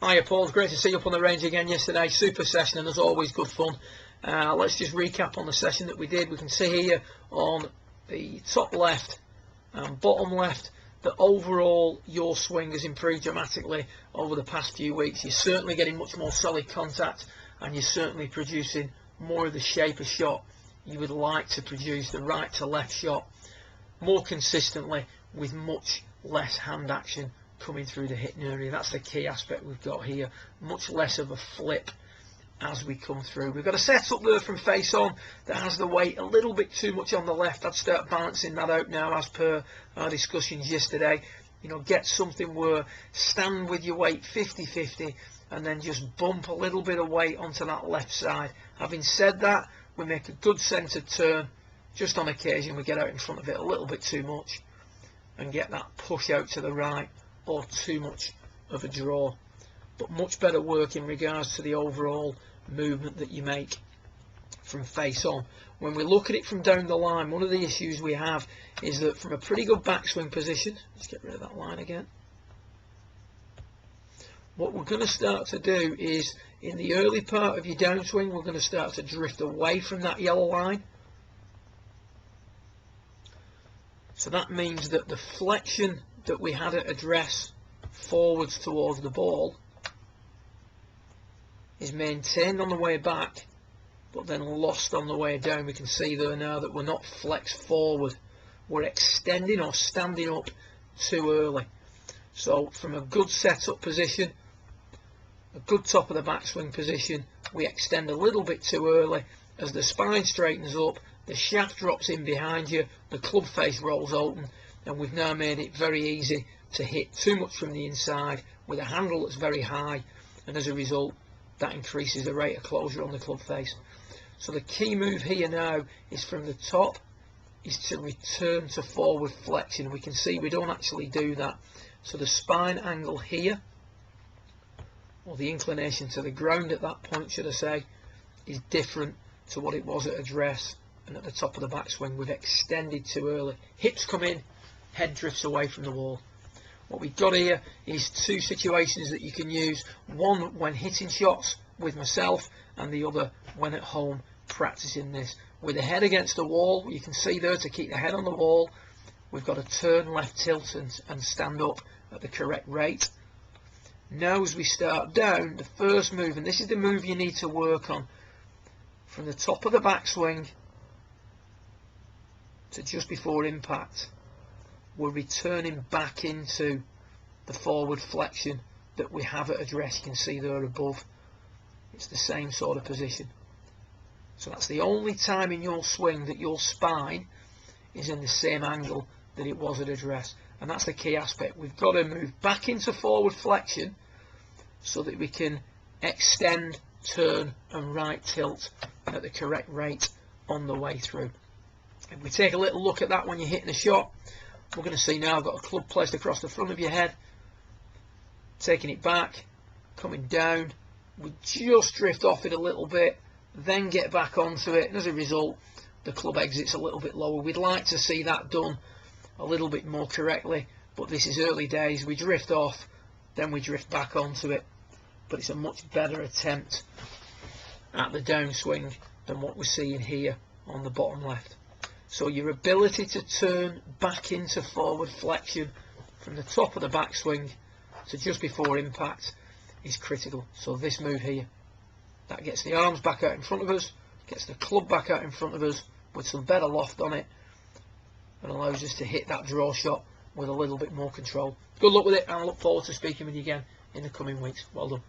Hiya Paul, it's great to see you up on the range again yesterday. Super session and as always good fun. Let's just recap on the session that we did. We can see here on the top left and bottom left that overall your swing has improved dramatically over the past few weeks. You're certainly getting much more solid contact and you're certainly producing more of the shape of shot you would like to produce, the right to left shot, more consistently with much less hand action coming through the hitting area. That's the key aspect we've got here. Much less of a flip as we come through. We've got a set up there from face on that has the weight a little bit too much on the left. I'd start balancing that out now as per our discussions yesterday. You know, get something where stand with your weight 50-50 and then just bump a little bit of weight onto that left side. Having said that, we make a good centered turn. Just on occasion we get out in front of it a little bit too much and get that push out to the right or too much of a draw. But much better work in regards to the overall movement that you make from face on. When we look at it from down the line, one of the issues we have is that from a pretty good backswing position, let's get rid of that line again. What we're going to start to do is in the early part of your downswing, we're going to start to drift away from that yellow line. So that means that the flexion that we had at address forwards towards the ball is maintained on the way back but then lost on the way down. We can see there now that we're not flexed forward, we're extending or standing up too early. So from a good setup position, a good top of the backswing position, we extend a little bit too early. As the spine straightens up, the shaft drops in behind you, the club face rolls open, and we've now made it very easy to hit too much from the inside with a handle that's very high, and as a result that increases the rate of closure on the club face. So the key move here now is from the top is to return to forward flexion. We can see we don't actually do that. So the spine angle here, or the inclination to the ground at that point should I say, is different to what it was at address and at the top of the backswing. We've extended too early. Hips come in, head drifts away from the wall. What we've got here is two situations that you can use. One when hitting shots with myself and the other when at home practicing this. With the head against the wall, you can see there to keep the head on the wall, we've got to turn left tilt and stand up at the correct rate. Now as we start down, the first move, and this is the move you need to work on, from the top of the backswing to just before impact, we're returning back into the forward flexion that we have at address. You can see there above, it's the same sort of position. So that's the only time in your swing that your spine is in the same angle that it was at address, and that's the key aspect. We've got to move back into forward flexion so that we can extend, turn and right tilt at the correct rate on the way through. If we take a little look at that when you're hitting a shot, we're going to see now I've got a club placed across the front of your head, taking it back, coming down, we just drift off it a little bit, then get back onto it, and as a result the club exits a little bit lower. We'd like to see that done a little bit more correctly, but this is early days. We drift off, then we drift back onto it, but it's a much better attempt at the downswing than what we're seeing here on the bottom left. So your ability to turn back into forward flexion from the top of the backswing to just before impact is critical. So this move here, that gets the arms back out in front of us, gets the club back out in front of us with some better loft on it, and allows us to hit that draw shot with a little bit more control. Good luck with it, and I look forward to speaking with you again in the coming weeks. Well done.